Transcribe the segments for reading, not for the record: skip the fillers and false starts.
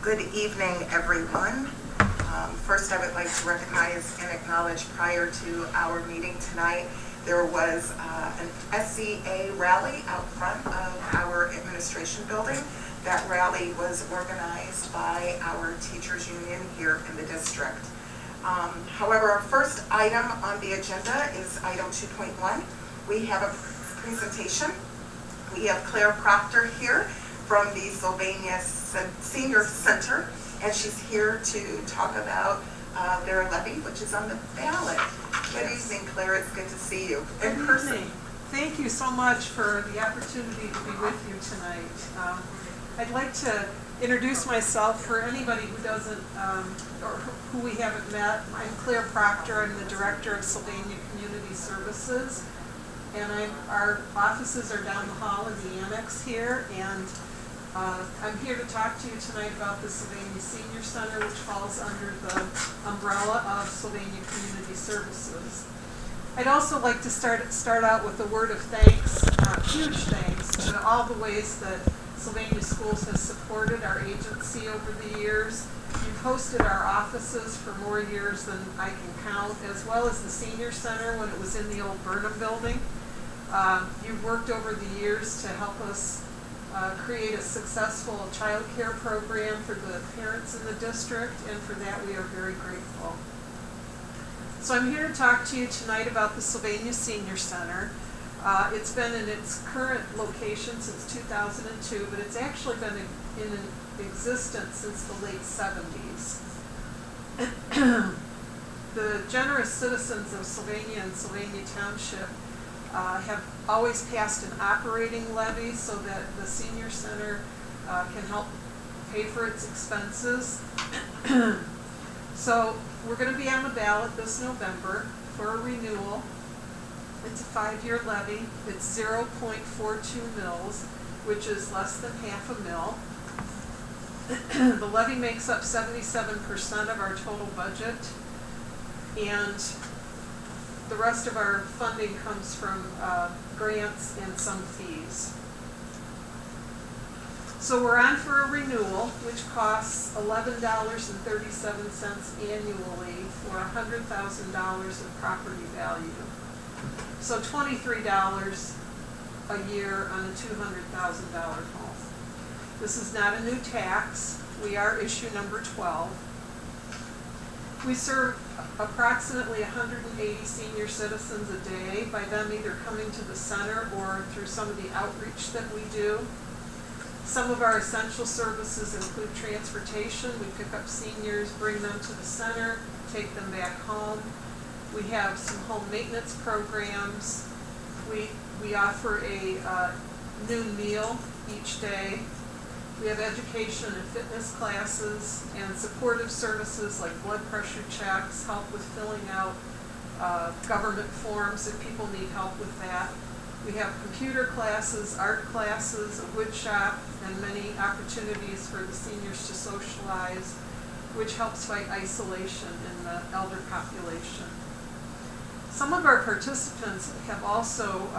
Good evening, everyone. First, I would like to recognize and acknowledge prior to our meeting tonight, there was an SCA rally out front of our administration building. That rally was organized by our teachers union here in the district. However, our first item on the agenda is item 2.1. We have a presentation. We have Claire Proctor here from the Sylvania Senior Center, and she's here to talk about their levy, which is on the ballot. Good evening, Claire. It's good to see you in person. Thank you so much for the opportunity to be with you tonight. I'd like to introduce myself for anybody who doesn't, or who we haven't met. I'm Claire Proctor. I'm the Director of Sylvania Community Services, and our offices are down the hall in the annex here, and I'm here to talk to you tonight about the Sylvania Senior Center, which falls under the umbrella of Sylvania Community Services. I'd also like to start out with a word of thanks, huge thanks, to all the ways that Sylvania Schools has supported our agency over the years. You've hosted our offices for more years than I can count, as well as the Senior Center when it was in the old Burnham building. You've worked over the years to help us create a successful child care program for the parents in the district, and for that we are very grateful. So I'm here to talk to you tonight about the Sylvania Senior Center. It's been in its current location since 2002, but it's actually been in existence since the late 70s. The generous citizens of Sylvania and Sylvania Township have always passed an operating levy so that the Senior Center can help pay for its expenses. So we're going to be on the ballot this November for a renewal. It's a 5-year levy. It's 0.42 mils, which is less than half a mil. The levy makes up 77% of our total budget, and the rest of our funding comes from grants and some fees. So we're on for a renewal, which costs $11.37 annually for $100,000 of property value. So $23 a year on a $200,000 home. This is not a new tax. We are issue number 12. We serve approximately 180 senior citizens a day, by them either coming to the center or through some of the outreach that we do. Some of our essential services include transportation. We pick up seniors, bring them to the center, take them back home. We have some home maintenance programs. We offer a noon meal each day. We have education and fitness classes and supportive services like blood pressure checks, help with filling out government forms if people need help with that. We have computer classes, art classes, a wood shop, and many opportunities for the seniors to socialize, which helps fight isolation in the elder population. Some of our participants have also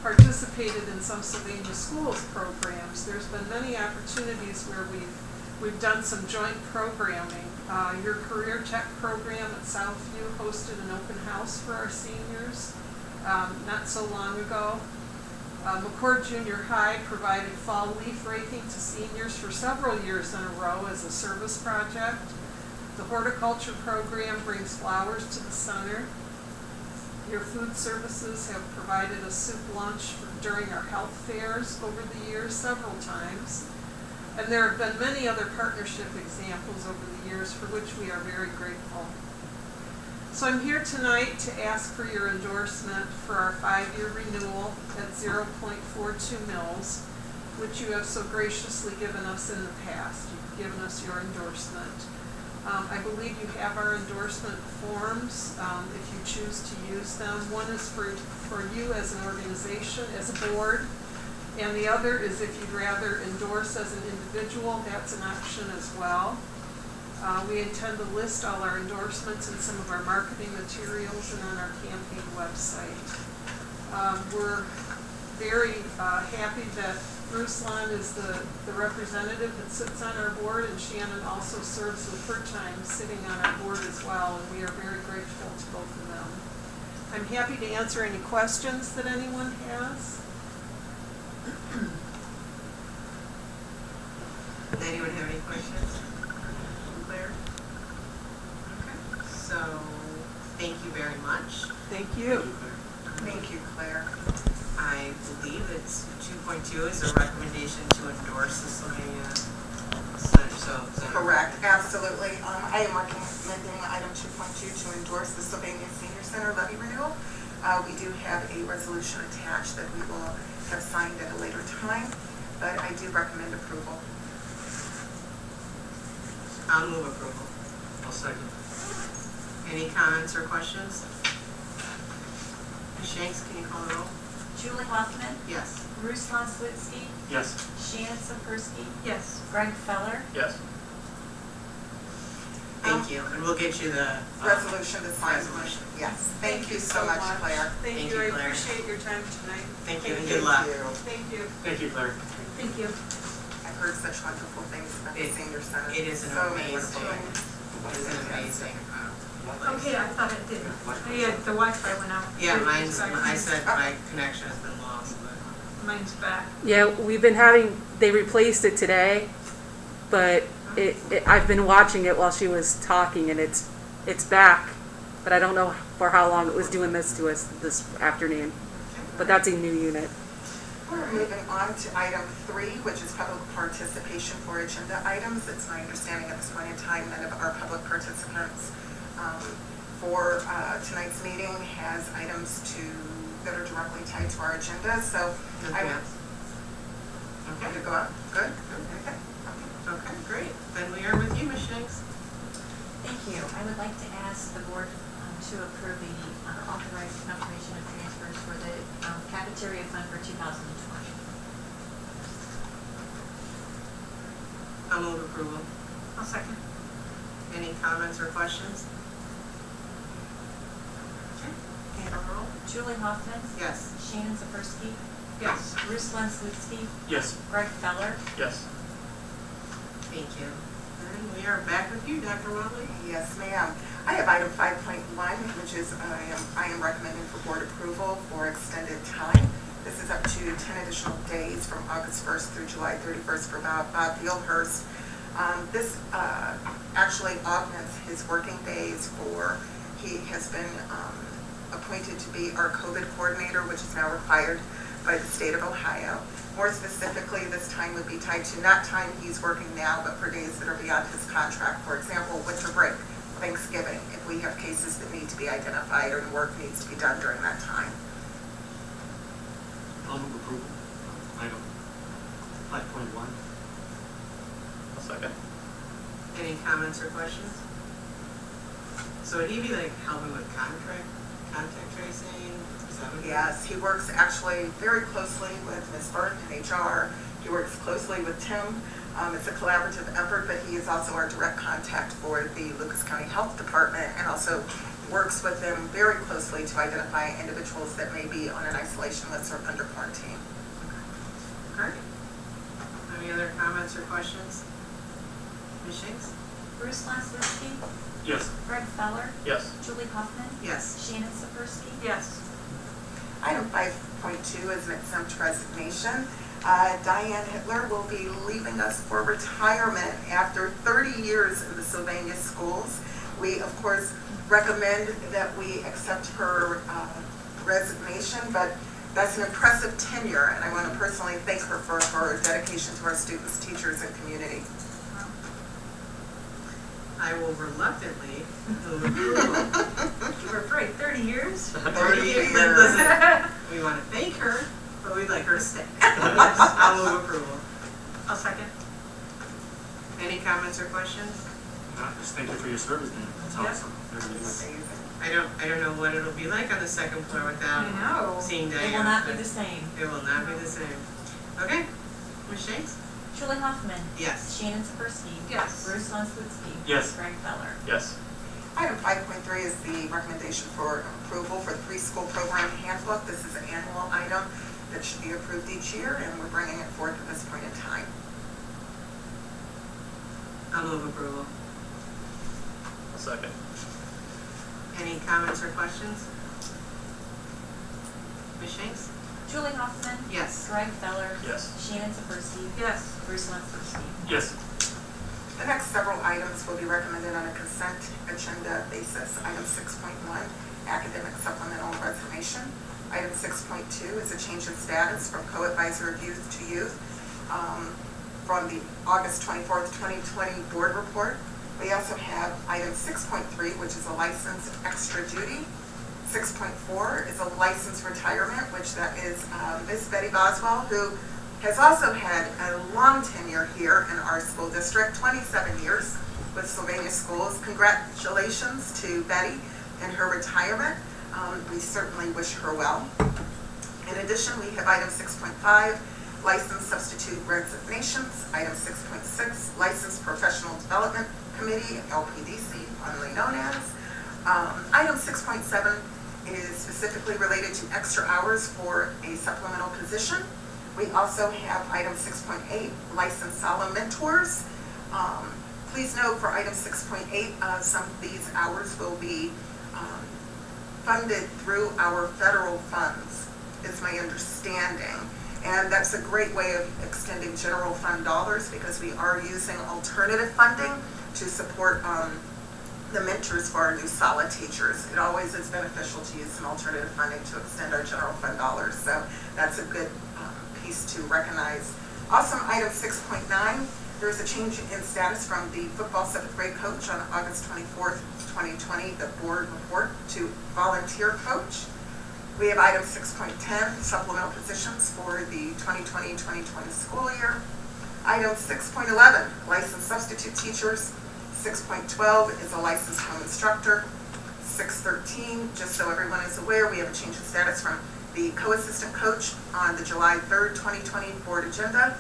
participated in some Sylvania Schools programs. There's been many opportunities where we've done some joint programming. Your Career Tech program at Southview hosted an open house for our seniors not so long ago. McCord Junior High provided fall leaf raking to seniors for several years in a row as a service project. The horticulture program brings flowers to the center. Your food services have provided a soup lunch during our health fairs over the years several times. And there have been many other partnership examples over the years for which we are very grateful. So I'm here tonight to ask for your endorsement for our 5-year renewal at 0.42 mils, which you have so graciously given us in the past. You've given us your endorsement. I believe you have our endorsement forms if you choose to use them. One is for you as an organization, as a board, and the other is if you'd rather endorse as an individual, that's an option as well. We intend to list all our endorsements in some of our marketing materials and on our campaign website. We're very happy that Ruslan is the representative that sits on our board, and Shannon also serves with her time sitting on our board as well, and we are very grateful to both of them. I'm happy to answer any questions that anyone has. Does anyone have any questions? Claire? Okay, so thank you very much. Thank you. Thank you, Claire. I believe it's 2.2 is a recommendation to endorse the Sylvania Center. So Correct, absolutely. I am recommending item 2.2 to endorse the Sylvania Senior Center levy renewal. We do have a resolution attached that we will have signed at a later time, but I do recommend approval. I'll move approval. I'll second. Any comments or questions? Ms. Shanks, can you call the roll? Julie Hoffman, Yes. Ruslan Slitsky, Yes. Shannon Sapersky, Yes. Greg Feller, Yes. Thank you, and we'll get you the Resolution to sign. resolution. Yes, thank you so much, Claire. Thank Thank you, you, I Claire. appreciate your time tonight. Thank you, and Thank good luck. you. Thank you. Thank you, Claire. thank you. I've heard such wonderful things about the It- senior center. it is an So many amazing- wonderful things. It is an amazing. Okay, I thought it did. Yeah, the Wi-Fi went out. Yeah, I said my connection has been lost, but. Mine's back. Yeah, we've been having, they replaced it today, but I've been watching it while she was talking, and it's back, but I don't know for how long it was doing this to us this afternoon. But that's a new unit. We're moving on to item 3, which is public participation for agenda items. It's my understanding at this point in time none of our public participants for tonight's meeting has items that are directly tied to our agenda. So I would Okay. go up. Good. Okay. Okay, great. Then we are with you, Ms. Shanks. Thank you. I would like to ask the board to approve the authorized confirmation of transfers for the cafeteria fund for 2020. I'll move approval. I'll second. Any comments or questions? Okay. Can you call the roll? Julie Hoffman, Yes. Shannon Sapersky, Yes. Ruslan Slitsky, Yes. Greg Feller, Yes. Thank you. And we are back with you, Dr. Watley. Yes, ma'am. I have item 5.1, which is I am recommending for board approval for extended time. This is up to 10 additional days from August 1st through July 31st for Bob Fieldhurst. This actually augments his working days he has been appointed to be our COVID coordinator, which is now required by the state of Ohio. More specifically, this time would be tied to not time he's working now, but for days that are beyond his contract. For example, winter break, Thanksgiving, if we have cases that need to be identified or the work needs to be done during that time. I'll move approval. Item 5.1. I'll second. Any comments or questions? So would he be like helping with contact tracing? Is that what he Yes, he works actually very closely with Ms. Burton in HR. He works closely with Tim. It's a collaborative effort, but he is also our direct contact for the Lucas County Health Department and also works with them very closely to identify individuals that may be on an isolation list or under quarantine. Okay. Any other comments or questions? Ms. Shanks? Ruslan Slitsky, Yes. Greg Feller, Yes. Julie Hoffman, Yes. Shannon Sapersky, Yes. Item 5.2 is an exempt resignation. Diane Hitler will be leaving us for retirement after 30 years in the Sylvania schools. We, of course, recommend that we accept her resignation, but that's an impressive tenure, and I want to personally thank her for her dedication to our students, teachers, and community. I will reluctantly move approval. You were afraid, 30 years? 30 years. Listen, we want to thank her, but we'd like her to stay. Yes, I'll move approval. I'll second. Any comments or questions? Just thank you for your service, man. That's awesome. Very nice. Amazing. I don't know what it'll be like on the second floor without know. seeing Diane. It will not be but the same. It will not be the same. Okay, Ms. Shanks? Julie Hoffman, Yes. Shannon Sapersky, Yes. Ruslan Slitsky, Yes. Greg Feller. Yes. Item 5.3 is the recommendation for approval for the preschool program handbook. This is an annual item that should be approved each year, and we're bringing it forth at this point in time. I'll move approval. I'll second. Any comments or questions? Ms. Shanks? Julie Hoffman. Yes. Greg Feller. Yes. Shannon Saferski. Yes. Bruce Wenslerski. Yes. The next several items will be recommended on a consent agenda basis. Item 6.1, academic supplemental resignation. Item 6.2 is a change of status from co-advisor of youth to youth from the August 24th, 2020 board report. We also have item 6.3, which is a licensed extra duty. 6.4 is a licensed retirement, which that is Ms. Betty Boswell, who has also had a long tenure here in our school district, 27 years with Sylvania Schools. Congratulations to Betty and her retirement. We certainly wish her well. In addition, we have item 6.5, licensed substitute resignations. Item 6.6, licensed professional development committee, LPDC, commonly known as. Item 6.7 is specifically related to extra hours for a supplemental position. We also have item 6.8, licensed solemn mentors. Please note for item 6.8, some of these hours will be funded through our federal funds, is my understanding. And that's a great way of extending general fund dollars because we are using alternative funding to support the mentors for our new solid teachers. It always is beneficial to use some alternative funding to extend our general fund dollars. So that's a good piece to recognize. Also, item 6.9, there is a change in status from the football 7th grade coach on August 24th, 2020, the board report, to volunteer coach. We have item 6.10, supplemental positions for the 2020-2020 school year. Item 6.11, licensed substitute teachers. 6.12 is a licensed home instructor. 6.13, just so everyone is aware, we have a change in status from the co-assistant coach on the July 3rd, 2020 board agenda.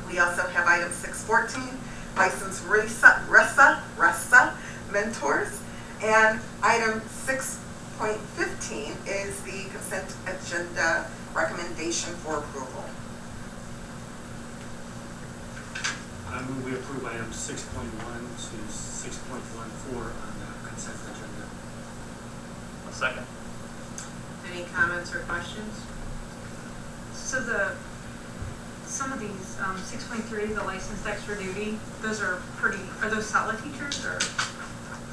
We also have item 6.14, licensed RESA mentors. And item 6.15 is the consent agenda recommendation for approval. I move we approve items 6.1 to 6.14 on the consent agenda. I'll second. Any comments or questions? So some of these, 6.3, the licensed extra duty, those are those solid teachers or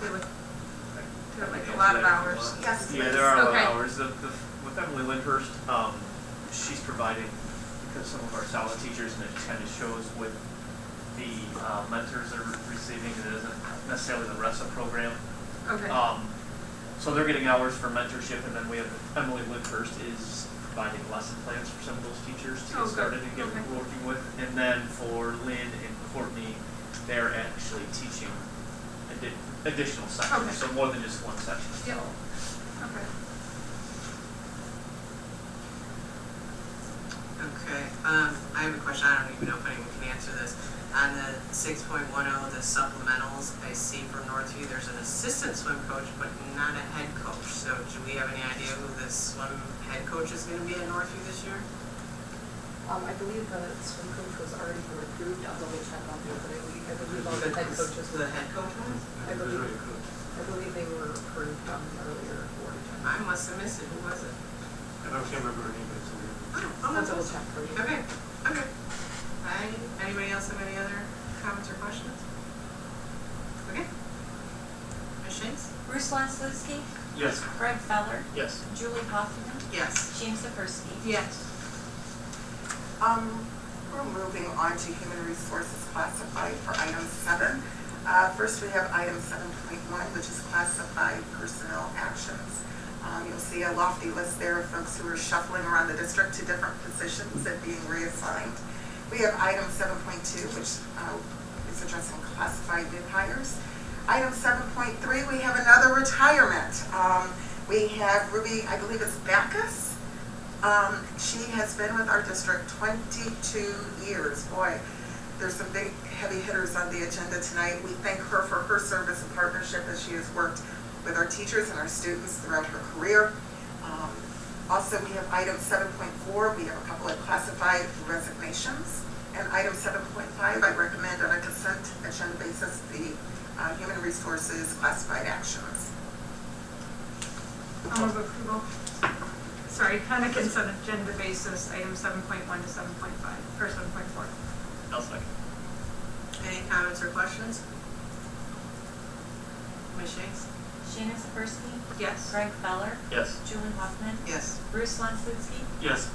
they're like a lot of hours? Yes, Yeah, please. there are a lot of Okay. hours. With Emily Lindhurst, she's providing, because some of our solid teachers, and it kind of shows with the mentors they're receiving, it isn't necessarily the RESA program. Okay. So they're getting hours for mentorship, and then we have Emily Lindhurst is providing lesson plans for some of those teachers to Oh, get good. started and get Okay. working with. And then for Lynn and Courtney, they're actually teaching additional sections, Okay. so more than just one section. Yep. So Okay. Okay, I have a question, I don't even know if anyone can answer this. On the 6.10, the supplementals, I see from Northview, there's an assistant swim coach, but not a head coach. So do we have any idea who this swim head coach is gonna be at Northview this year? I believe the swim coach was already approved. I'll double check on that, but I believe all the head coaches The were. head coach was? I believe they were approved on the earlier board agenda. I must have missed it, who was it? I can't remember her name, but it's weird. Oh, I'll that's double awesome. check for you. Okay, okay. Anybody else have any other comments or questions? Okay. Ms. Shanks? Bruce Wenslerski. Yes. Greg Feller. Yes. Julie Hoffman. Yes. Shannon Saferski. Yes. We're moving on to human resources classified for item 7. First, we have item 7.1, which is classified personnel actions. You'll see a lofty list there of folks who are shuffling around the district to different positions and being reassigned. We have item 7.2, which is addressing classified new hires. Item 7.3, we have another retirement. We have Ruby, I believe it's Backus. She has been with our district 22 years. Boy, there's some big heavy hitters on the agenda tonight. We thank her for her service and partnership as she has worked with our teachers and our students throughout her career. Also, we have item 7.4, we have a couple of classified resignations. And item 7.5, I recommend on a consent agenda basis the human resources classified actions. I'll move approval. Sorry, on a consent agenda basis, item 7.1 to 7.5, or 7.4. I'll second. Any comments or questions? Ms. Shanks? Shannon Saferski, Yes. Greg Feller, Yes. Julie Hoffman, Yes. Bruce Lansky, Yes.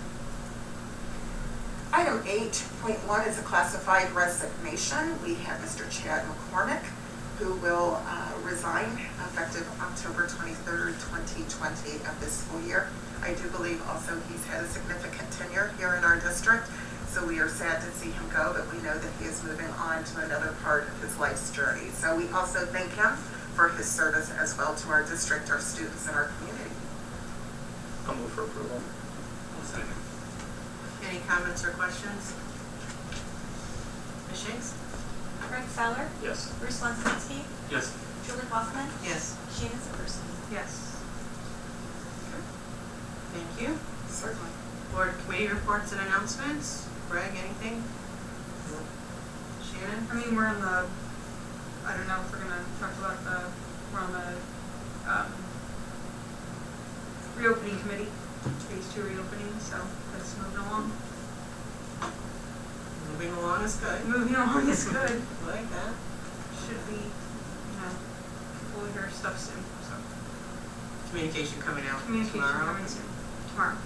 Item 8.1 is a classified resignation. We have Mr. Chad McCormick, who will resign effective October 23rd, 2020 of this school year. I do believe also he's had a significant tenure here in our district, so we are sad to see him go, but we know that he is moving on to another part of his life's journey. So we also thank him for his service as well to our district, our students, and our community. I'll move for approval. I'll second. Any comments or questions? Ms. Shanks? Greg Feller, Yes. Bruce Lansky, Yes. Julie Hoffman, Yes. Shannon Saferski. Yes. Thank you. Certainly. Board committee reports and announcements. Greg, anything? Shannon? I mean, we're on the, I don't know if we're gonna talk about we're on the, reopening committee, phase 2 reopening, so that's moving along. Moving along is good. Moving along is good. I like that. Should be, we'll hear stuff soon, so. Communication coming out Communication tomorrow. coming soon, tomorrow.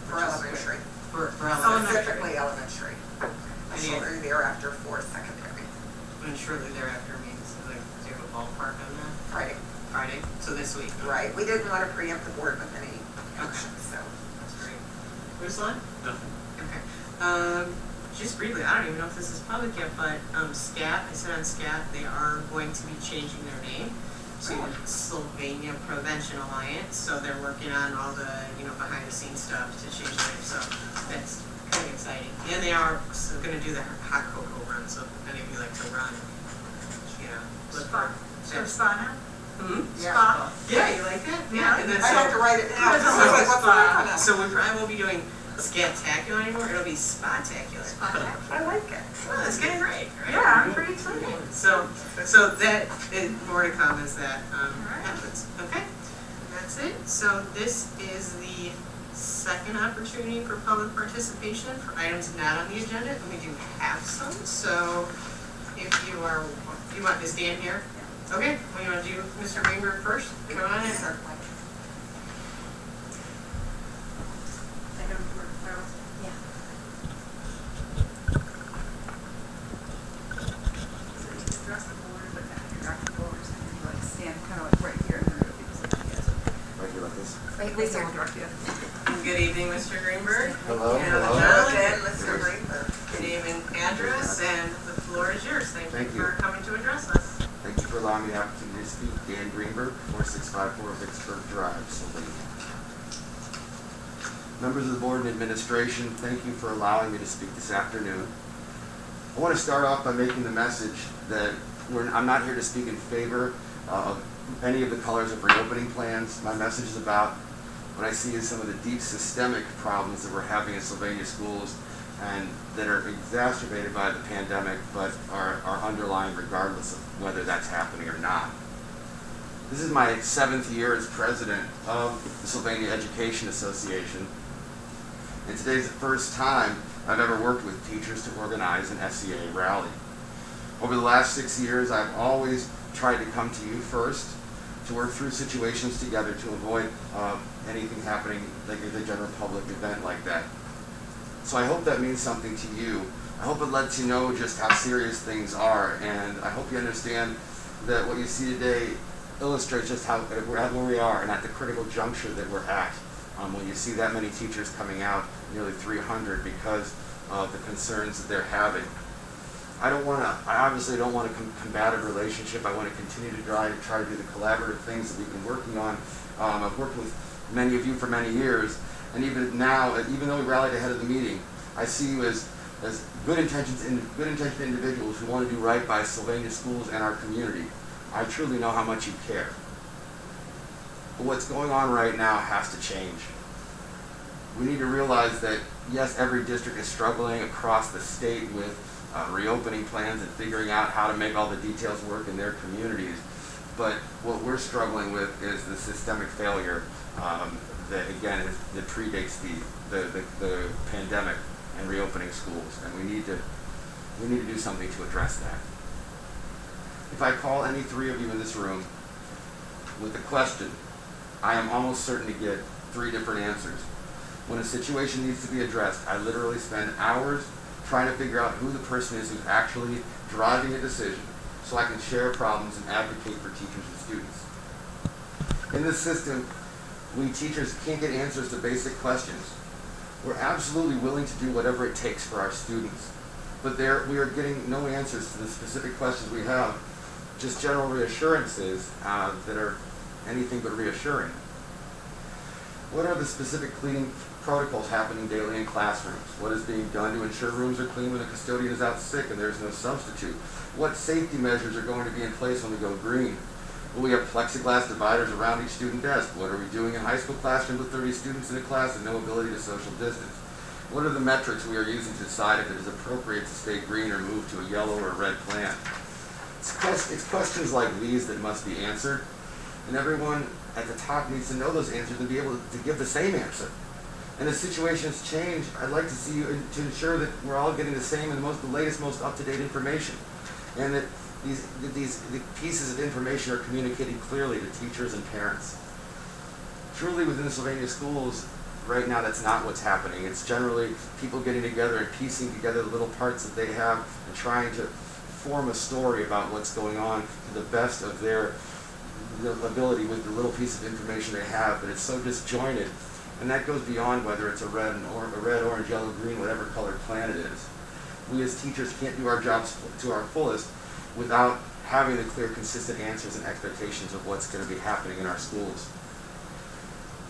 For elementary, For elementary. specifically elementary. And shortly thereafter for secondary. And shortly thereafter means, like, do you have a ballpark on that? Friday. Friday? So this week? Right. We didn't want to preempt the board with any action, so. That's great. Ruslan? Nothing. Okay. Just briefly, I don't even know if this is public yet, but SCAT, I said on SCAT, they are going to be changing their name to Sylvania Prevention Alliance. So they're working on all the, behind the scenes stuff to change their name. So that's kind of exciting. And they are going to do the hot cocoa run. So if any of you like to run, look Spa. for So spa now? Yeah. Yeah, you like that? Yeah. And then I have to write it down. Yeah, I was like, what's the acronym? So we probably won't be doing Scatacular anymore. It'll be Spatacular. I like it. Well, that's getting great, right? Yeah, I'm pretty excited. So that more to come as that happens. Okay, that's it. So this is the second opportunity for public participation for items not on the agenda, and we do have some. So if you want to stand here? Okay, we want to do Mr. Greenberg first. Come on in. Certainly. Yeah. So you can address the board, but then you're not going to go over something, you like stand kind of like right here in the room, because like, yes. Right here like this. At least I will direct you. Good evening, Mr. Greenberg. Hello, And hello. gentlemen, Again, Mr. Greenberg. good evening, address, and the floor is yours. Thank you Thank you. for coming to address us. Thank you for allowing me the opportunity to speak. Dan Greenberg, 4654 Vicksburg Drive, Sylvania. Members of the board and administration, thank you for allowing me to speak this afternoon. I want to start off by making the message that I'm not here to speak in favor of any of the colors of reopening plans. My message is about what I see as some of the deep systemic problems that we're having in Sylvania schools and that are exacerbated by the pandemic, but are underlying regardless of whether that's happening or not. This is my 7th year as president of the Sylvania Education Association, and today's the first time I've ever worked with teachers to organize an SEA rally. Over the last 6 years, I've always tried to come to you first, to work through situations together to avoid anything happening like a general public event like that. So I hope that means something to you. I hope it lets you know just how serious things are, and I hope you understand that what you see today illustrates just how we're at where we are and at the critical juncture that we're at. When you see that many teachers coming out, nearly 300, because of the concerns that they're having. I obviously don't want a combative relationship. I want to continue to try to do the collaborative things that we've been working on. I've worked with many of you for many years, and even now, even though we rallied ahead of the meeting, I see you as good intentioned individuals who want to do right by Sylvania schools and our community. I truly know how much you care. But what's going on right now has to change. We need to realize that, yes, every district is struggling across the state with reopening plans and figuring out how to make all the details work in their communities. But what we're struggling with is the systemic failure that, again, that predates the pandemic and reopening schools. And we need to do something to address that. If I call any three of you in this room with a question, I am almost certain to get 3 different answers. When a situation needs to be addressed, I literally spend hours trying to figure out who the person is who's actually driving a decision so I can share problems and advocate for teachers and students. In this system, we teachers can't get answers to basic questions. We're absolutely willing to do whatever it takes for our students, but we are getting no answers to the specific questions we have, just general reassurances that are anything but reassuring. What are the specific cleaning protocols happening daily in classrooms? What is being done to ensure rooms are clean when the custodian is out sick and there's no substitute? What safety measures are going to be in place when we go green? Will we have plexiglass dividers around each student desk? What are we doing in high school classrooms with 30 students in a class and no ability to social distance? What are the metrics we are using to decide if it is appropriate to stay green or move to a yellow or red plan? It's questions like these that must be answered, and everyone at the top needs to know those answers and be able to give the same answer. And as situations change, I'd like to see you to ensure that we're all getting the same and the latest, most up-to-date information, and that the pieces of information are communicated clearly to teachers and parents. Truly, within the Sylvania schools, right now, that's not what's happening. It's generally people getting together and piecing together the little parts that they have and trying to form a story about what's going on to the best of their ability with the little piece of information they have, but it's so disjointed, and that goes beyond whether it's a red, orange, yellow, green, whatever colored plan it is. We as teachers can't do our jobs to our fullest without having the clear, consistent answers and expectations of what's going to be happening in our schools.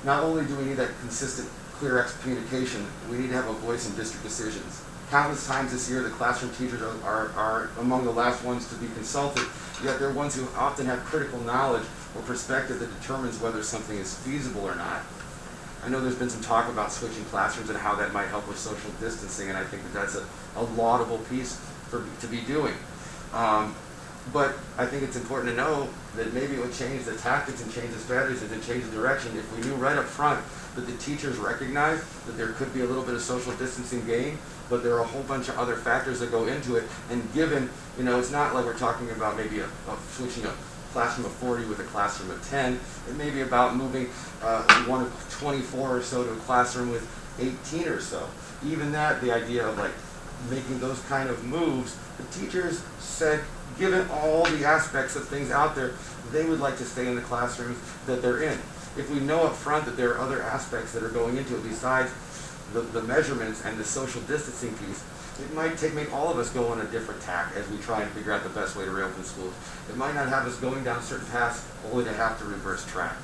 Not only do we need that consistent, clear communication, we need to have a voice in district decisions. Countless times this year, the classroom teachers are among the last ones to be consulted, yet they're ones who often have critical knowledge or perspective that determines whether something is feasible or not. I know there's been some talk about switching classrooms and how that might help with social distancing, and I think that that's a laudable piece to be doing. But I think it's important to know that maybe it would change the tactics and change the strategies and change the direction if we knew right up front that the teachers recognize that there could be a little bit of social distancing gain, but there are a whole bunch of other factors that go into it. And given, it's not like we're talking about maybe switching a classroom of 40 with a classroom of 10. It may be about moving one of 24 or so to a classroom with 18 or so. Even that, the idea of making those kind of moves, the teachers said, given all the aspects of things out there, they would like to stay in the classrooms that they're in. If we know up front that there are other aspects that are going into it besides the measurements and the social distancing piece, it might make all of us go on a different tack as we try and figure out the best way to reopen schools. It might not have us going down certain paths only to have to reverse track.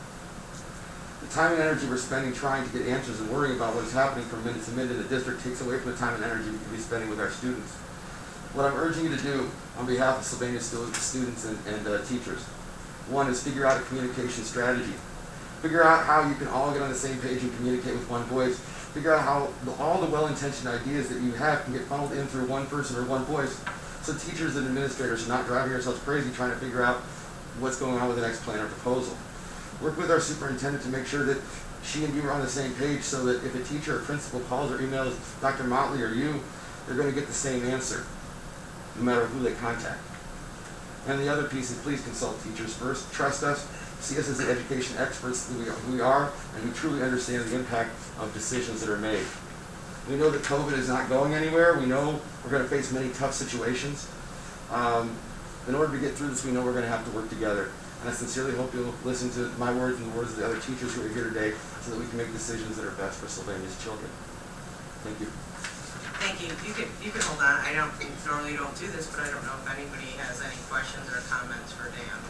The time and energy we're spending trying to get answers and worrying about what is happening from minute to minute in the district takes away from the time and energy we could be spending with our students. What I'm urging you to do on behalf of Sylvania students and teachers, one is figure out a communication strategy. Figure out how you can all get on the same page and communicate with one voice. Figure out how all the well-intentioned ideas that you have can get funneled in through one person or one voice, so teachers and administrators are not driving yourselves crazy trying to figure out what's going on with the next plan or proposal. Work with our superintendent to make sure that she and you are on the same page so that if a teacher or principal calls or emails Dr. Motley or you, they're going to get the same answer, no matter who they contact. And the other piece is please consult teachers first. Trust us. See us as the education experts that we are, and we truly understand the impact of decisions that are made. We know that COVID is not going anywhere. We know we're going to face many tough situations. In order to get through this, we know we're going to have to work together. And I sincerely hope you'll listen to my words and the words of the other teachers who are here today so that we can make decisions that are best for Sylvania's children. Thank you. Thank you. You can hold on. I normally don't do this, but I don't know if anybody has any questions or comments for Dan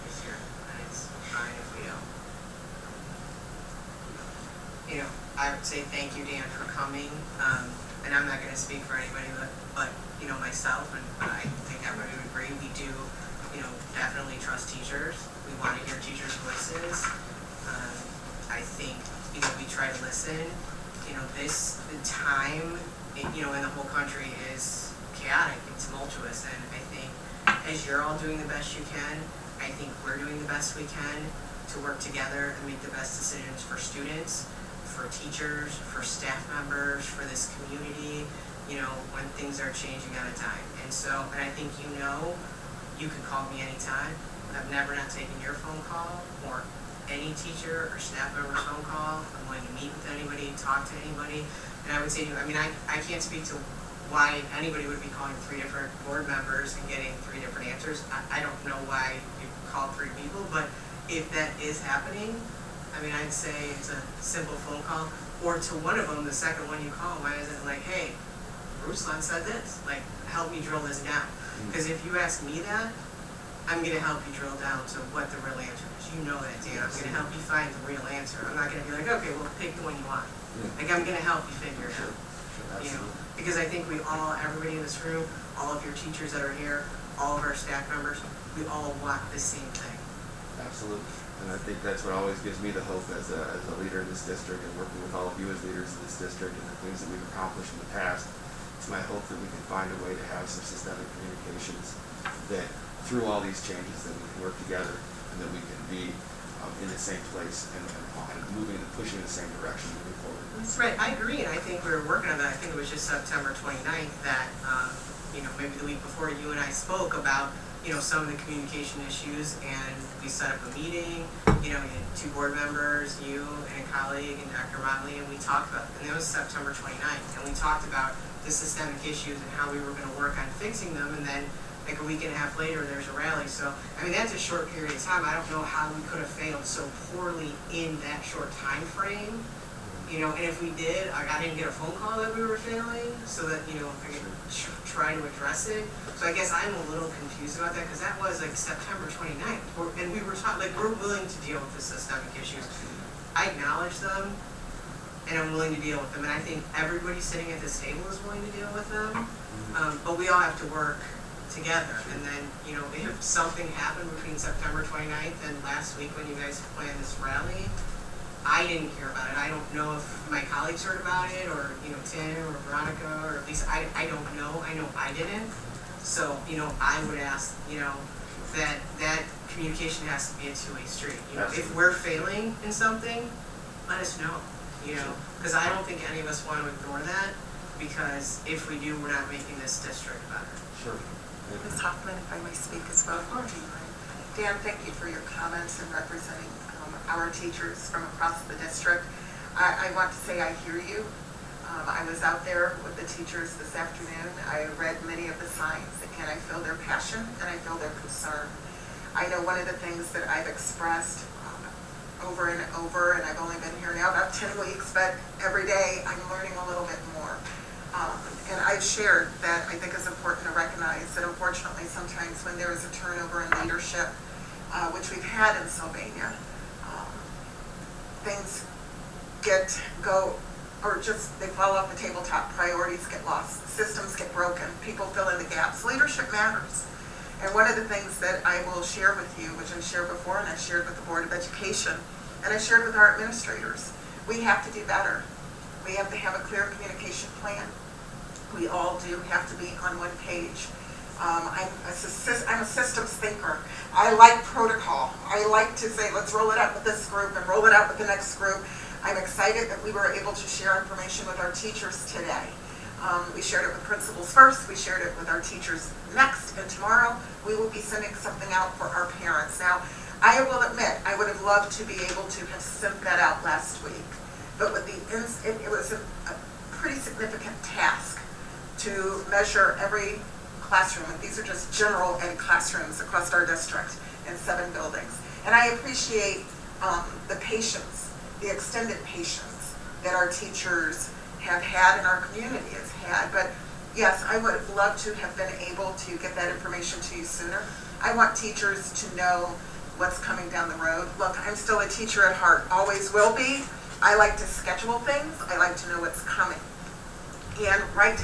this year. And it's fine if we don't. I would say thank you, Dan, for coming. And I'm not going to speak for anybody, but myself, and I think everybody would agree, we do, definitely trust teachers. We want to hear teachers' voices. I think, we try to listen. tumultuous, and I think as you're all doing the best you can, I think we're doing the best we can to work together and make the best decisions for students, for teachers, for staff members, for this community, you know, when things are changing at a time. And so, and I think you know, you can call me anytime. I've never not taken your phone call or any teacher or staff member's phone call. I'm willing to meet with anybody, talk to anybody. And I would say to you, I mean, I can't speak to why anybody would be calling 3 different board members and getting 3 different answers. I don't know why you called 3 people, but if that is happening, I mean, I'd say it's a simple phone call. Or to one of them, the second one you call, why isn't it like, hey, Ruslan said this, like, help me drill this down. Because if you ask me that, I'm going to help you drill down to what the real answer is. You know that, Dan. I'm going to help you find the real answer. I'm not going to be like, okay, well, pick the one you want. Like, I'm going to help you figure it out. You know, because I think we all, everybody in this room, all of your teachers that are here, all of our staff members, we all want the same thing. Absolutely. And I think that's what always gives me the hope as a leader in this district and working with all of you as leaders in this district and the things that we've accomplished in the past. It's my hope that we can find a way to have some systemic communications that through all these changes that we can work together and that we can be in the same place and moving and pushing in the same direction moving forward. That's right. I agree, and I think we were working on that. I think it was just September 29th that, you know, maybe the week before you and I spoke about, you know, some of the communication issues, and we set up a meeting, you know, we had 2 board members, you and a colleague, and Dr. Motley, and we talked about, and that was September 29th, and we talked about the systemic issues and how we were going to work on fixing them, and then like a week and a half later, there's a rally. So, I mean, that's a short period of time. I don't know how we could have failed so poorly in that short time frame. You know, and if we did, I didn't get a phone call that we were failing, so that, you know, I could try to address it. So I guess I'm a little confused about that, because that was like September 29th. And we were talking, like, we're willing to deal with the systemic issues. I acknowledge them, and I'm willing to deal with them. And I think everybody sitting at this table is willing to deal with them. But we all have to work together. And then, you know, if something happened between September 29th and last week when you guys planned this rally, I didn't hear about it. I don't know if my colleagues heard about it, or, you know, Tim or Veronica, or at least I don't know. I know I didn't. So, you know, I would ask, you know, that communication has to be a 2-way street. You know, if we're failing in something, let us know, you know, because I don't think any of us want to ignore that, because if we do, we're not making this district better. Sure. Ms. Hoffman, if I may speak as well. Dan, thank you for your comments and representing our teachers from across the district. I want to say I hear you. I was out there with the teachers this afternoon. I read many of the signs, and I feel their passion and I feel their concern. I know one of the things that I've expressed over and over, and I've only been here now about 10 weeks, but every day I'm learning a little bit more. And I've shared that I think it's important to recognize that unfortunately sometimes when there is a turnover in leadership, which we've had in Sylvania, things they fall off the tabletop, priorities get lost, systems get broken, people fill in the gaps. Leadership matters. And one of the things that I will share with you, which I've shared before and I shared with the Board of Education, and I shared with our administrators, we have to do better. We have to have a clear communication plan. We all do have to be on one page. I'm a systems thinker. I like protocol. I like to say, let's roll it out with this group and roll it out with the next group. I'm excited that we were able to share information with our teachers today. We shared it with principals first, we shared it with our teachers next, and tomorrow we will be sending something out for our parents. Now, I will admit, I would have loved to be able to have sent that out last week, but with it was a pretty significant task to measure every classroom, and these are just general ed classrooms across our district in 7 buildings. And I appreciate the patience, the extended patience that our teachers have had and our community has had. But yes, I would have loved to have been able to get that information to you sooner. I want teachers to know what's coming down the road. Look, I'm still a teacher at heart, always will be. I like to schedule things. I like to know what's coming. And right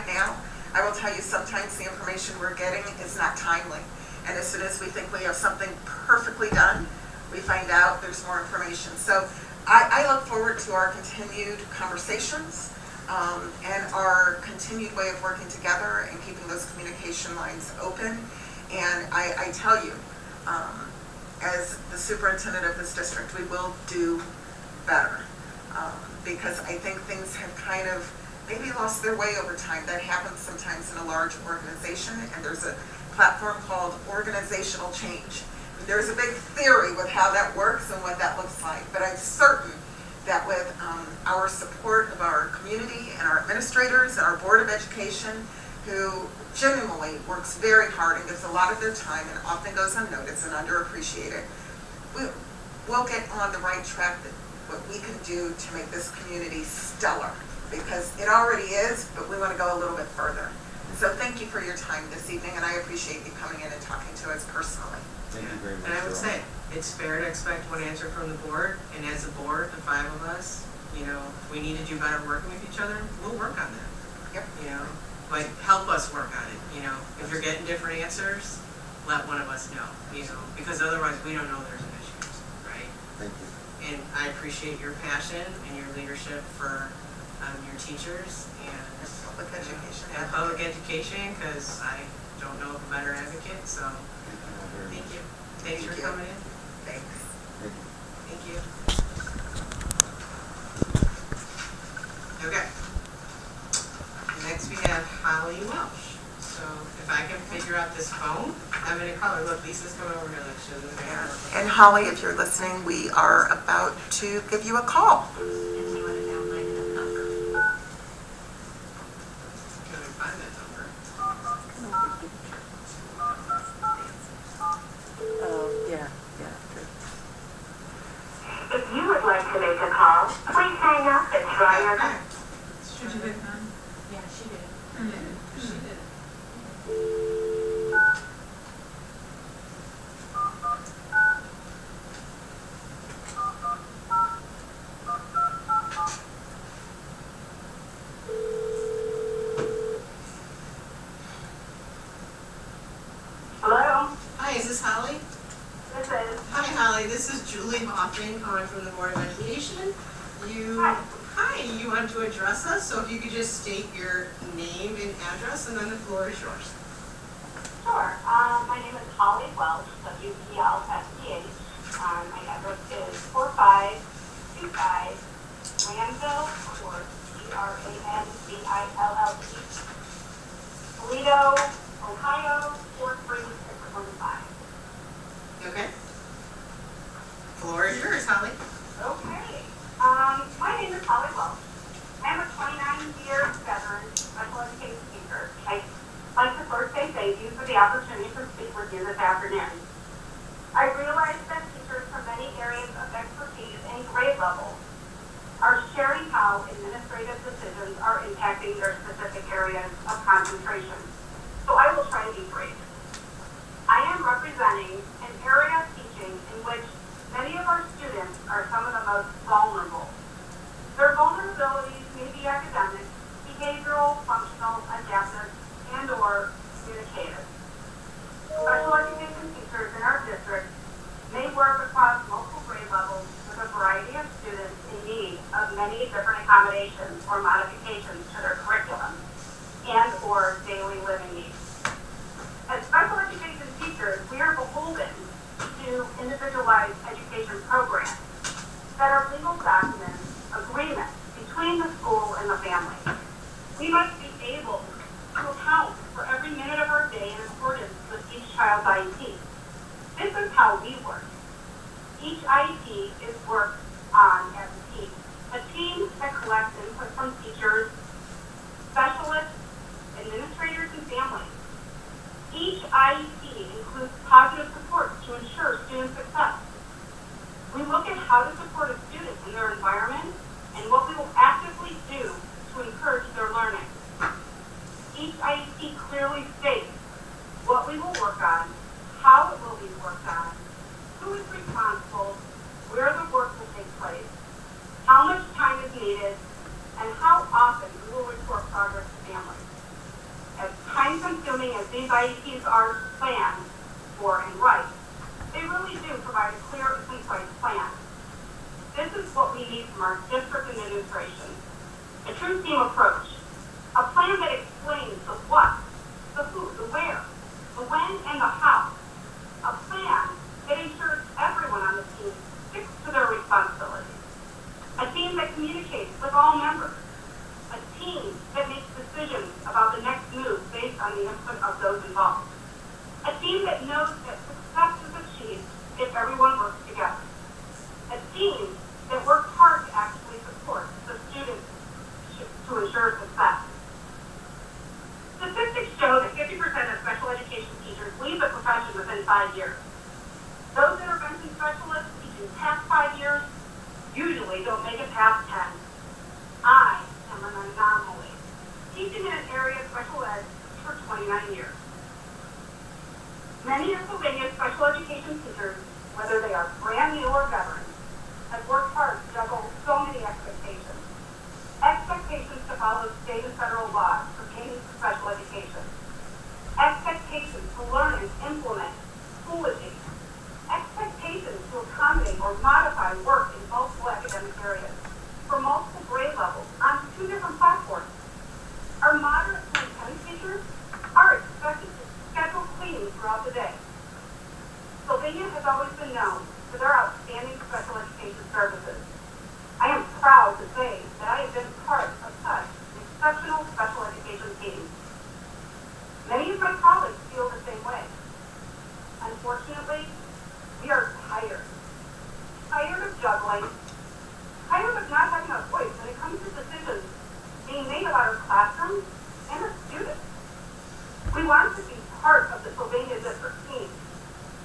now, I will tell you sometimes the information we're getting is not timely. And as soon as we think we have something perfectly done, we find out there's more information. So I look forward to our continued conversations. and our continued way of working together and keeping those communication lines open. And I tell you, as the superintendent of this district, we will do better. Because I think things have kind of maybe lost their way over time. That happens sometimes in a large organization, and there's a platform called organizational change. There's a big theory with how that works and what that looks like, but I'm certain that with our support of our community and our administrators and our Board of Education, who genuinely works very hard and gives a lot of their time and often goes unnoticed and underappreciated, we'll get on the right track that what we can do to make this community stellar, because it already is, but we want to go a little bit further. So thank you for your time this evening, and I appreciate you coming in and talking to us personally. Thank you very much. And I would Cheryl. say, it's fair to expect one answer from the board, and as a board, the 5 of us, if we need to do better working with each other, we'll work on that. Yep. Like, help us work on it, if you're getting different answers, let one of us know, because otherwise we don't know there's an issue, right? Thank you. And I appreciate your passion and your leadership for your teachers Public education. and public education, because I don't know of a better advocate, so Thank you all very thank much. you. Thanks for Thank you. coming in. Thanks. Thank you. Thank you. Okay. Next we have Holly Welsh. So if I can figure out this phone, I'm gonna call her. Look, Lisa's coming over here. Like, she doesn't know. And Holly, if you're listening, we are about to give you a call. And you want to download that number. Can I find that number? Yeah, good. If you would like to make a call, please hang up and try your Okay. Did you get it done? Yeah, she did. She did. Hello? Hi, is this Holly? This is. Hi, Holly. This is Julie Hoffman calling from the Board of Education. Hi, you want to address us, so if you could just state your name and address, and then the floor is yours. Sure. My name is Holly Welch, W-E-L-S-T-H. My address is 4525 Granville Court, Granville, Toledo, Ohio, 43615. Okay. Floor is yours, Holly. Okay. My name is Holly Welch. I'm a 29-year veteran special education teacher. I'd like to first say thank you for the opportunity to speak with you this afternoon. I realize that teachers from many areas of expertise and grade levels are sharing how administrative decisions are impacting their specific areas of concentration. So I will try to be brief. I am representing an area of teaching in which many of our students are some of the most vulnerable. Their vulnerabilities may be academic, behavioral, functional, adaptive, and/or communicative. Special education teachers in our district may work across multiple grade levels with a variety of students in need of many different accommodations or modifications to their curriculum and/or daily living needs. As special education teachers, we are beholden to individualized education programs that are legal documents, agreements between the school and the family. We must be able to account for every minute of our day in accordance with each child's IEP. This is how we work. Each IEP is worked on as a team that collects input from teachers, specialists, administrators, and families. Each IEP includes positive supports to ensure student success. We look at how to support a student in their environment and what we will actively do to encourage their learning. Each IEP clearly states what we will work on, how it will be worked on, who is responsible, where the work will take place, how much time is needed, and how often we will report progress to families. As time-consuming as these IEPs are planned for and right, they really do provide a clear and concise plan. This is what we need from our district administration. A true team approach. A plan that explains the what, the who, the where, the when, and the how. A plan that ensures everyone on the team sticks to their responsibilities. A team that communicates with all members. A team that makes decisions about the next move based on the input of those involved. A team that knows that success is achieved if everyone works together. A team that works hard to actually support the students to ensure success. Statistics show that 50% of special education teachers leave the profession within 5 years. Those intervention specialists teaching past 5 years usually don't make it past 10. I am an anomaly, teaching in an area of special ed for 29 years. Many of Sylvania's special education teachers, whether they are brand new or veterans, have worked hard to juggle so many expectations. Expectations to follow state and federal laws pertaining to special education. Expectations to learn and implement Schoology. Expectations to accommodate or modify work in multiple academic areas for multiple grade levels on 2 different platforms. Our moderate to intense teachers are expected to schedule cleaning throughout the day. Sylvania has always been known for their outstanding special education services. I am proud to say that I have been part of such an exceptional special education team. Many of my colleagues feel the same way. Unfortunately, we are tired. Tired of juggling. Tired of not having a voice when it comes to decisions being made about our classrooms and our students. We want to be part of the Sylvania District team.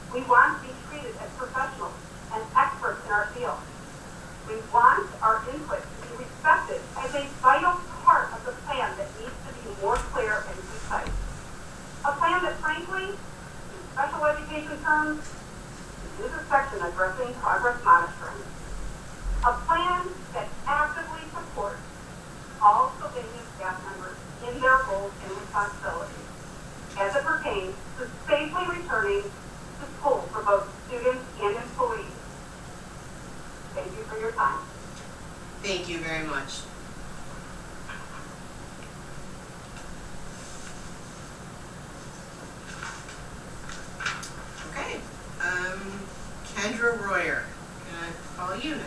We want to be treated as professionals and experts in our field. We want our input to be respected as a vital part of the plan that needs to be more clear and concise. A plan that, frankly, in special education terms, is a section addressing progress monitoring. A plan that actively supports all Sylvania staff members in their roles and responsibilities as it pertains to safely returning to school for both students and employees. Thank you for your time. Thank you very much. Okay, Kendra Royer, can I call you now?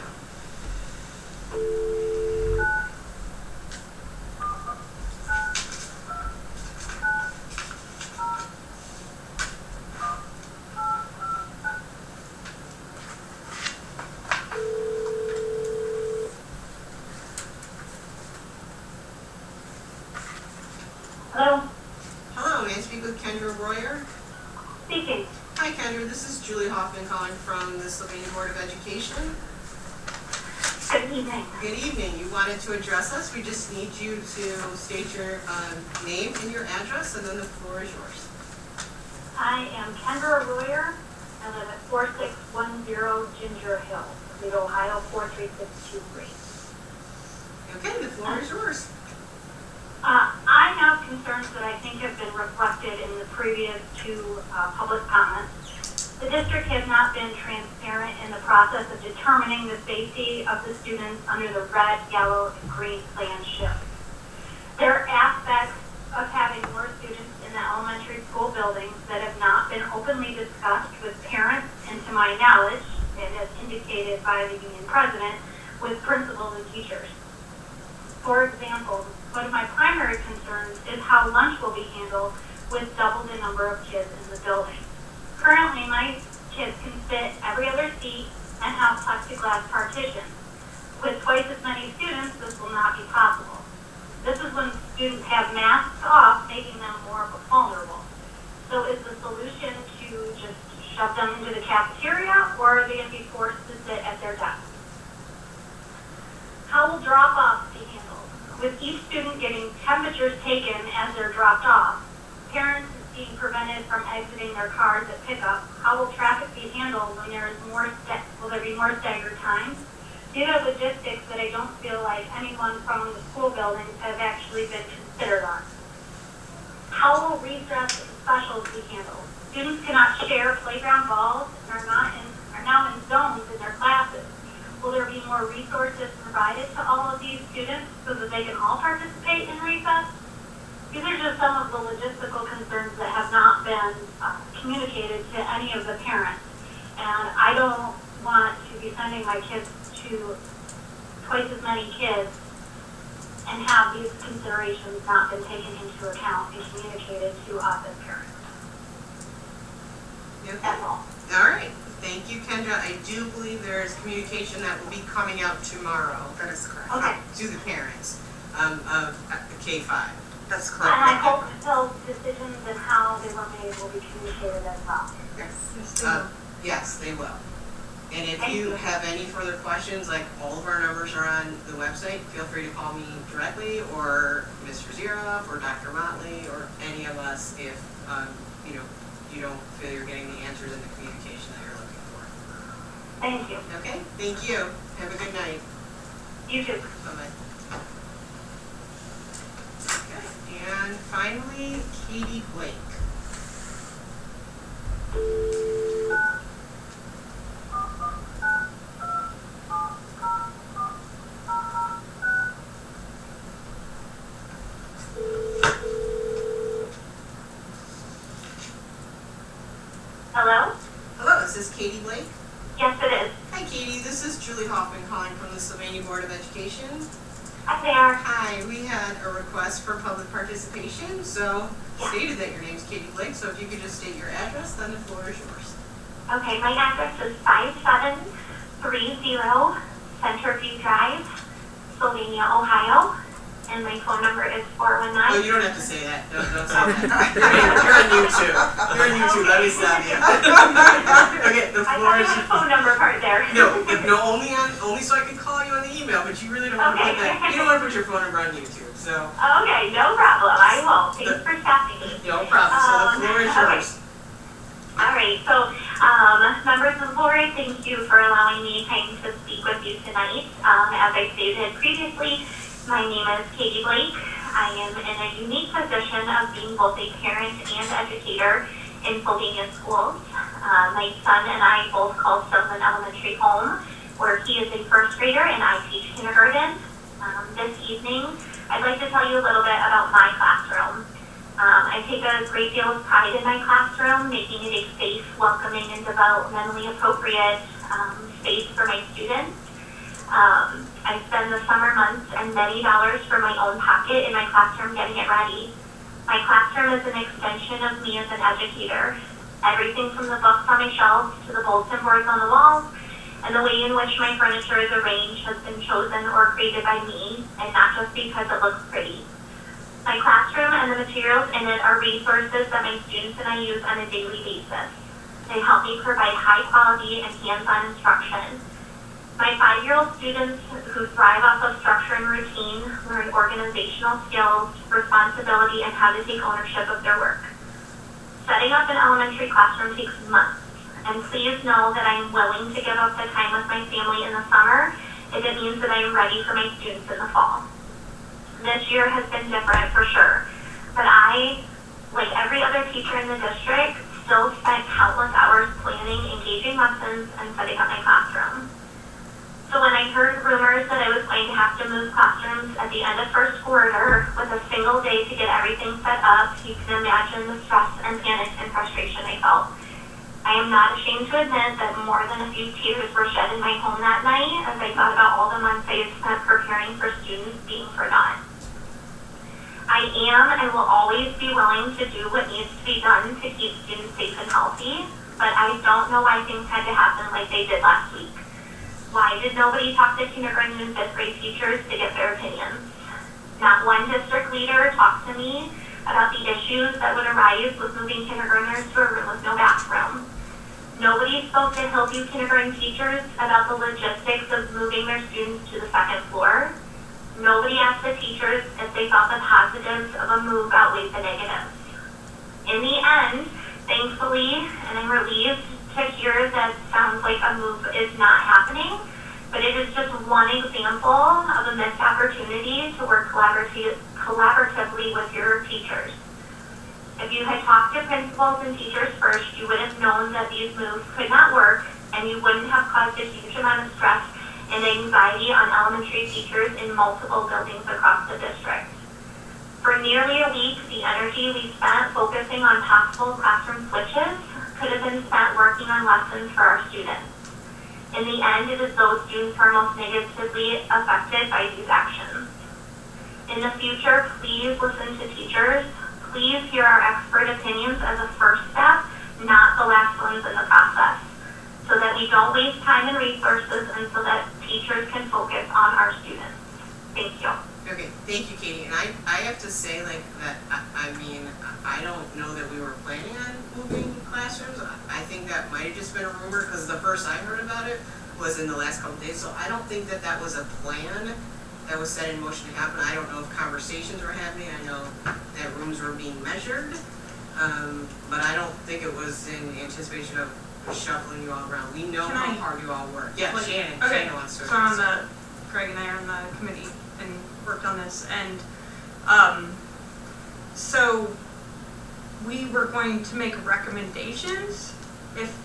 Hello, Hello, may I speak with Kendra Royer? speaking. Hi Kendra, this is Julie Hoffman calling from the Sylvania Board of Education. Good evening. Good evening. You wanted to address us. We just need you to state your name and your address, and then the floor is yours. I am Kendra Royer. I live at 4610 Ginger Hill, Toledo, Ohio 43623. Okay, the floor is yours. I have concerns that I think have been reflected in the previous 2 public comments. The district has not been transparent in the process of determining the safety of the students under the red, yellow, and green plan shift. There are aspects of having more students in the elementary school buildings that have not been openly discussed with parents, and to my knowledge, and as indicated by the union president, with principals and teachers. For example, one of my primary concerns is how lunch will be handled with double the number of kids in the building. Currently, my kids can fit every other seat and have plexiglass partitions. With twice as many students, this will not be possible. This is when students have masks off, making them more vulnerable. So is the solution to just shove them into the cafeteria, or are they going to be forced to sit at their desks? How will drop-offs be handled? With each student getting temperatures taken as they're dropped off, parents being prevented from exiting their cars at pickup, how will traffic be handled when there is will there be more staggered times? These are logistics that I don't feel like anyone from the school buildings has actually been considered on. How will recess and specials be handled? Students cannot share playground balls and are now in zones in their classes. Will there be more resources provided to all of these students so that they can all participate in recess? These are just some of the logistical concerns that have not been communicated to any of the parents. And I don't want to be sending my kids to twice as many kids and have these considerations not been taken into account and communicated to us as parents. Okay. That's all. All right. Thank you, Kendra. I do believe there is communication that will be coming out tomorrow. That is correct. Okay. To the parents of K-5. That's And correct. I hope those decisions and how they were made will be communicated as well. Yes. Yes, they will. And if Thank you you. have any further questions, like all of our numbers are on the website, feel free to call me directly or Mr. Ziroff or Dr. Motley or any of us if you don't feel you're getting the answers and the communication that you're looking for. Thank you. Okay, thank you. Have a good night. You too. Bye-bye. Okay, and finally, Katie Blake. Hello? Hello, is this Katie Blake? Yes, it is. Hi Katie, this is Julie Hoffman calling from the Sylvania Board of Education. Hi there. Hi, we had a request for public participation, so stated that your name's Katie Blake, so if you could just state your address, then the floor is yours. Okay, my address is 5730 Centerview Drive, Sylvania, Ohio, and my phone number is 419. Oh, you don't have to say that. Don't say that. You're on YouTube. You're on YouTube. Let me stop you. Okay, the I floor thought is there was a phone number part there. No, only so I can call you on the email, but you really don't want to put that. You don't want to put your phone number on YouTube, so. Okay, no problem. I won't. Thanks for stopping me. No problem. So the floor is Okay. yours. All right, so members of the board, thank you for allowing me time to speak with you tonight. As I stated previously, my name is Katie Blake. I am in a unique position of being both a parent and educator in Sylvania schools. My son and I both call Sylvan Elementary home, where he is a first grader and I teach kindergarten. This evening, I'd like to tell you a little bit about my classroom. I take a great deal of pride in my classroom, making it a safe, welcoming, and developmentally appropriate space for my students. I spend the summer months and many dollars from my own pocket in my classroom getting it ready. My classroom is an extension of me as an educator. Everything from the books on my shelves to the bulletin boards on the walls, and the way in which my furniture is arranged has been chosen or created by me, and not just because it looks pretty. My classroom and the materials in it are resources that my students and I use on a daily basis. They help me provide high quality and hands-on instruction. My 5-year-old students who thrive off of structure and routine learn organizational skills, responsibility, and how to take ownership of their work. Setting up an elementary classroom takes months, and please know that I am willing to give up the time with my family in the summer if it means that I am ready for my students in the fall. This year has been different for sure, but I, like every other teacher in the district, still spent countless hours planning, engaging lessons, and setting up my classroom. So when I heard rumors that I was going to have to move classrooms at the end of first quarter with a single day to get everything set up, you can imagine the stress and panic and frustration I felt. I am not ashamed to admit that more than a few tears were shed in my home that night as I thought about all the months I had spent preparing for students being forgotten. I am and will always be willing to do what needs to be done to keep students safe and healthy, but I don't know why things had to happen like they did last week. Why did nobody talk to kindergarten and 5th grade teachers to get their opinions? Not one district leader talked to me about the issues that would arise with moving kindergartners to a room with no bathroom. Nobody spoke to Hillview kindergarten teachers about the logistics of moving their students to the 2nd floor. Nobody asked the teachers if they thought the positives of a move outweighed the negatives. In the end, thankfully, and I'm relieved to hear that sounds like a move is not happening, but it is just one example of a missed opportunity to work collaboratively with your teachers. If you had talked to principals and teachers first, you would have known that these moves could not work, and you wouldn't have caused a huge amount of stress and anxiety on elementary teachers in multiple buildings across the district. For nearly a week, the energy we spent focusing on possible classroom switches could have been spent working on lessons for our students. In the end, it is those students who are most negatively affected by these actions. In the future, please listen to teachers. Please hear our expert opinions as a first step, not the last ones in the process, so that we don't waste time and resources and so that teachers can focus on our students. Thank you. Okay, thank you, Katie. And I have to say, like, that, I mean, I don't know that we were planning on moving classrooms. I think that might have just been a rumor, because the first I heard about it was in the last couple days. So I don't think that that was a plan that was set in motion to happen. I don't know if conversations were happening. I know that rooms were being measured. But I don't think it was in anticipation of shuffling you all around. We know Can how I- hard you all work. Yeah, Like, Shannon. okay, Shannon wants to so I'm address on the, Greg and I are on the committee and worked on this, and, so we were going to make recommendations if,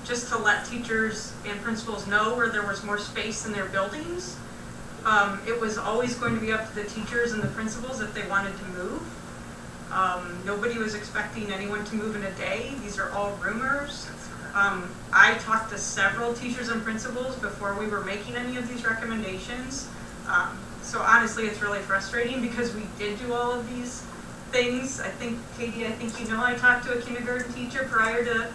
just to let teachers and principals know where there was more space in their buildings. It was always going to be up to the teachers and the principals if they wanted to move. Nobody was expecting anyone to move in a day. These are all rumors. I talked to several teachers and principals before we were making any of these recommendations. So honestly, it's really frustrating because we did do all of these things. I think, Katie, you know I talked to a kindergarten teacher prior to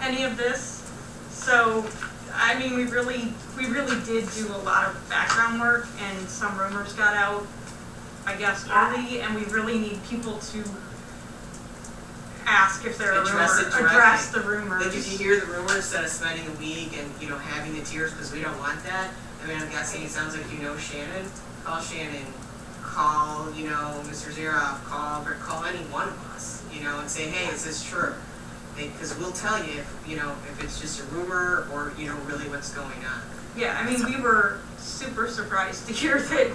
any of this. So, I mean, we really did do a lot of background work, and some rumors got out, I guess, early, and we really need people to ask if they're Address it directly. address the rumors. Like, if you hear the rumors, instead of spending a week and, you know, having the tears, because we don't want that. I mean, I'm guessing it sounds like you know Shannon. Call Shannon, call, you know, Mr. Zeroff, call any one of us, you know, and say, hey, is this true? Because we'll tell you if, you know, if it's just a rumor or, you know, really what's going on. Yeah, I mean, we were super surprised to hear that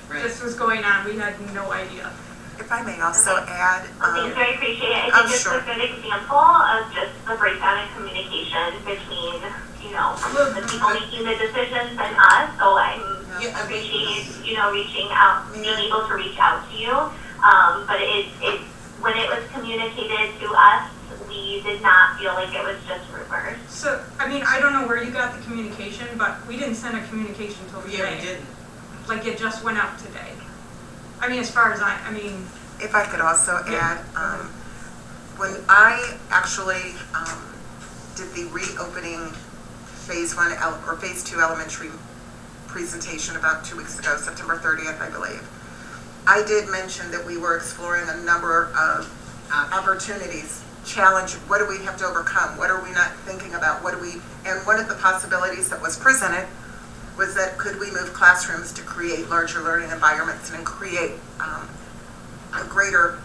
Right. this was going on. We had no idea. If I may also add, Thanks, I appreciate it. I think it's sure. a good example of just the breakdown in communication between, you know, the people making the decisions and us. So I appreciate, you know, reaching out, being able to reach out to you. But it when it was communicated to us, we did not feel like it was just rumors. So, I mean, I don't know where you got the communication, but we didn't send a communication till today. Yeah, we didn't. Like, it just went out today. I mean, as far as I mean. if I could also Yeah. add, when I actually did the reopening phase 1 or phase 2 elementary presentation about 2 weeks ago, September 30th, I believe, I did mention that we were exploring a number of opportunities, challenge, what do we have to overcome, what are we not thinking about, and one of the possibilities that was presented was that could we move classrooms to create larger learning environments and create a greater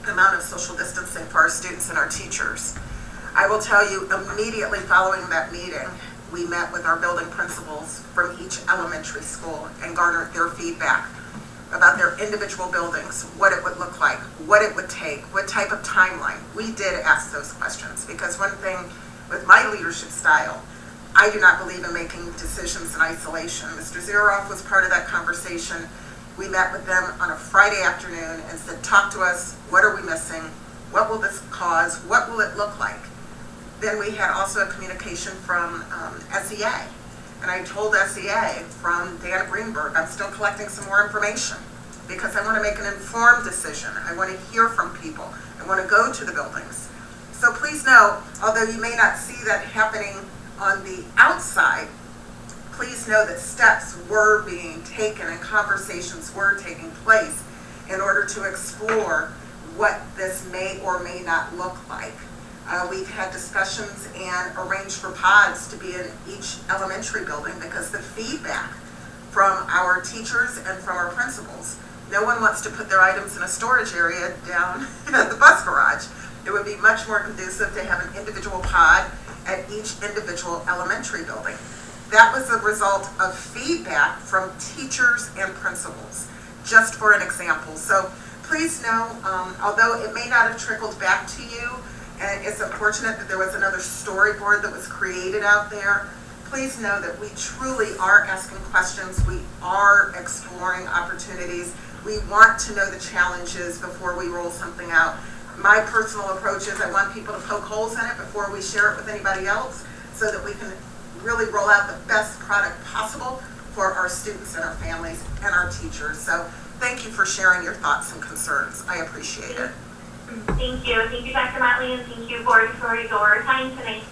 amount of social distancing for our students and our teachers. I will tell you, immediately following that meeting, we met with our building principals from each elementary school and garnered their feedback about their individual buildings, what it would look like, what it would take, what type of timeline. We did ask those questions because one thing with my leadership style, I do not believe in making decisions in isolation. Mr. Zeroff was part of that conversation. We met with them on a Friday afternoon and said, talk to us, what are we missing? What will this cause? What will it look like? Then we had also a communication from SEA. And I told SEA from Dan Greenberg, I'm still collecting some more information because I want to make an informed decision. I want to hear from people. I want to go to the buildings. So please know, although you may not see that happening on the outside, please know that steps were being taken and conversations were taking place in order to explore what this may or may not look like. We've had discussions and arranged for pods to be in each elementary building because the feedback from our teachers and from our principals, no one wants to put their items in a storage area down at the bus garage. It would be much more conducive to have an individual pod at each individual elementary building. That was a result of feedback from teachers and principals, just for an example. So please know, although it may not have trickled back to you, and it's unfortunate that there was another storyboard that was created out there, please know that we truly are asking questions. We are exploring opportunities. We want to know the challenges before we roll something out. My personal approach is I want people to poke holes in it before we share it with anybody else so that we can really roll out the best product possible for our students and our families and our teachers. So thank you for sharing your thoughts and concerns. I appreciate it. Thank you. Thank you, Dr. Motley, and thank you, board, for your time tonight.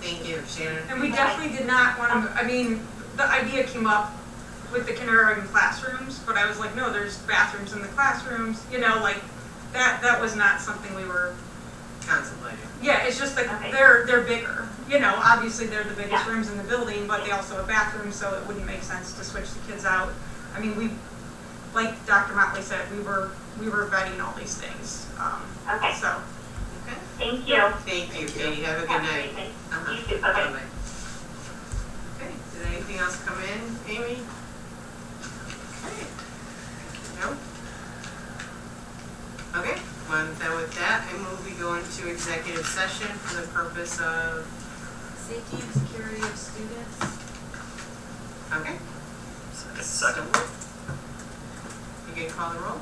Thank you, Shannon. And we definitely did not want to, I mean, the idea came up with the kindergarten classrooms, but I was like, no, there's bathrooms in the classrooms, you know, like, that was not something we were, Contemplating. yeah, it's just like, Okay. they're bigger. You know, obviously they're the biggest Yeah. rooms in the building, but they also have bathrooms, so it wouldn't make sense to switch the kids out. I mean, like Dr. Motley said, we were vetting all these things, Okay. so. Okay. Thank you. Thank you, Katie. Have a good Have a night. great night. Uh-huh. You too. Bye-bye. Bye-bye. Okay, did anything else come in, Amy? Okay. No? Okay, well, then with that, I move we go into executive session for the purpose of, Safety and security of students. okay? Second. You can call the roll?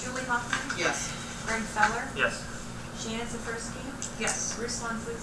Julie Hoffman, Yes. Greg Feller, Yes. Shannon Saferski, Yes. Bruce Lansley,